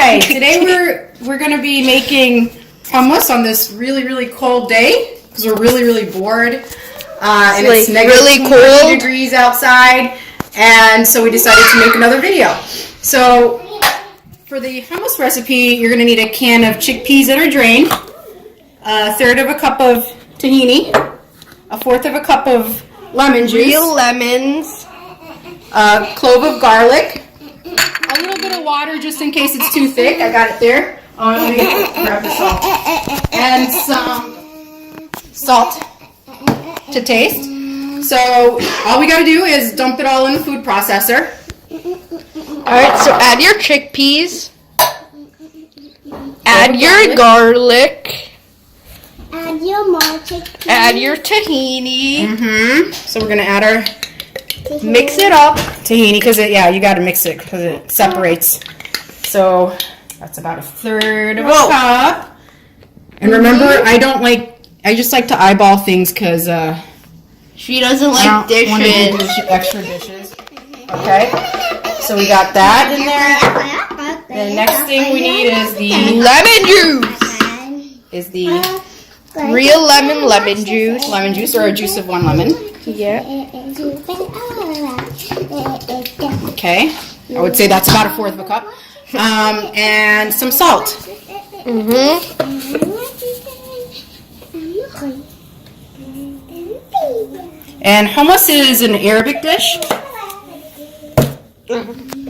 Hi, today we're going to be making hummus on this really cold day because we're really bored. And it's negative really cold degrees outside, and so we decided to make another video. So for the hummus recipe, you're going to need a can of chickpeas that are drained, a third of a cup of tahini, a fourth of a cup of lemon juice, real lemons, a clove of garlic, a little bit of water just in case it's too thick. I got it there. Oh, let me grab the salt. And some salt to taste. So all we gotta do is dump it all in the food processor. Alright, so add your chickpeas. Add your garlic. Add your more chickpeas. Add your tahini. So we're gonna add our Mix it up. tahini because you gotta mix it because it separates. So that's about a third of a cup. And remember, I just like to eyeball things because she doesn't like dishes. Extra dishes. Okay. So we got that in there. The next thing we need is the lemon juice. Is the Real lemon juice. Lemon juice or a juice of one lemon. Yeah. Okay. I would say that's about a fourth of a cup. And some salt. And hummus is an Arabic dish.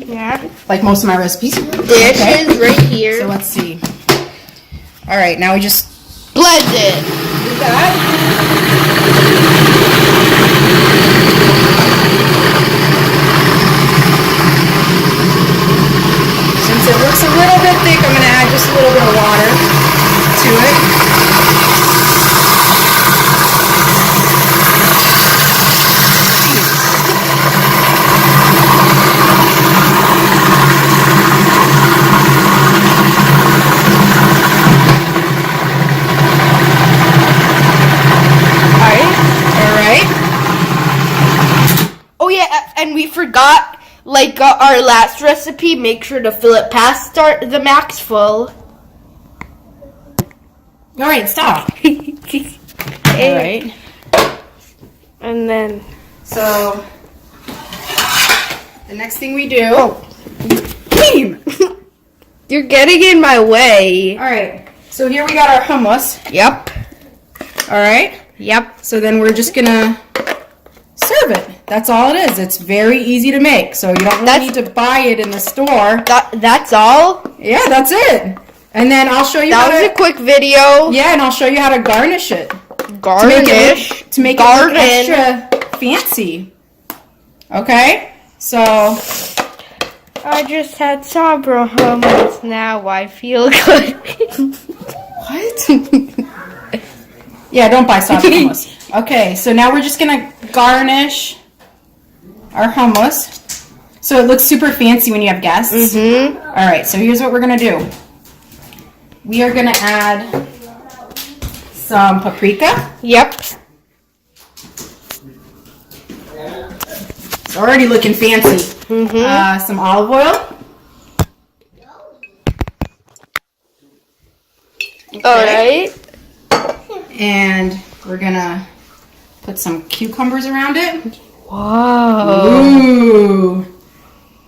Yeah. Like most of my recipes. Dishes right here. So let's see. All right, now we just blend it. do that. Since it looks a little bit thick, I'm going to add just a little bit of water to it. And we forgot, like our last recipe, make sure to fill it past the max full. All right, stop. All right. And then, so the next thing we do. Team. You're getting in my way. All right. So here we got our hummus. Yep. All right. Yep. So then we're just gonna serve it. That's all it is. It's very easy to make. So you don't really need to buy it in the store. That's all? Yeah, that's it. And then I'll show you that was a quick video. Yeah, and I'll show you how to garnish it. Garnish. To make it look extra fancy. Okay? So I just had Sabra hummus. Now I feel good. What? Yeah, don't buy Sabra hummus. Okay, so now we're just gonna garnish our hummus so it looks super fancy when you have guests. All right, so here's what we're gonna do. We are gonna add some paprika. Yep. It's already looking fancy. Some olive oil. Okay. All right. And we're gonna put some cucumbers around it. Whoa. Ooh.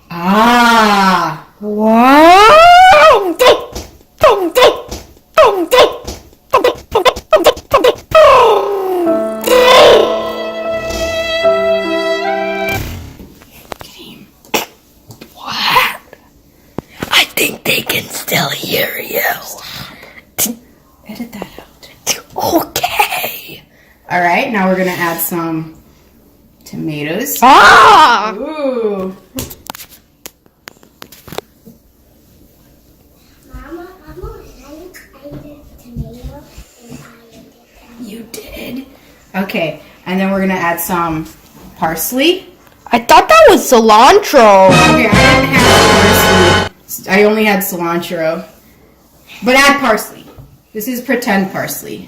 Ah. Wow. What? I think they can still hear you. Edit that out. Okay. All right, now we're gonna add some tomatoes. Ah! Ooh. Mama, I did tomato and You did? Okay, and then we're gonna add some parsley. I thought that was cilantro. Okay, I didn't have parsley. I only had cilantro. But add parsley. This is pretend parsley.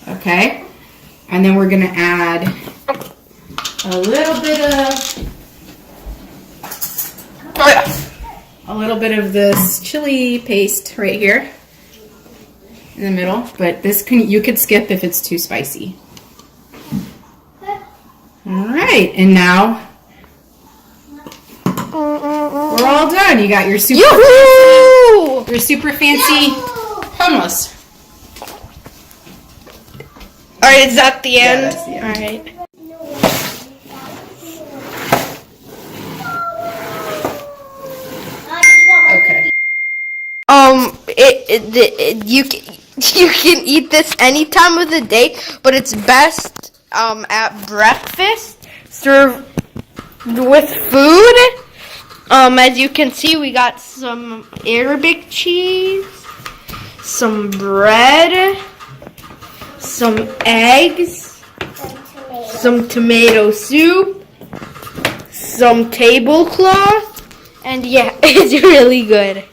Okay? And then we're going to add a little bit of a little bit of this chili paste right here in the middle, but you could skip if it's too spicy. All right, and now we're all done. You got your super fancy hummus. All right, is that the end? Yeah, that's the end. All right. Okay. You can eat this any time of the day, but it's best at breakfast, served with food. As you can see, we got some Arabic cheese, some bread, some eggs, some tomato soup, some tablecloth, and yeah, it's really good.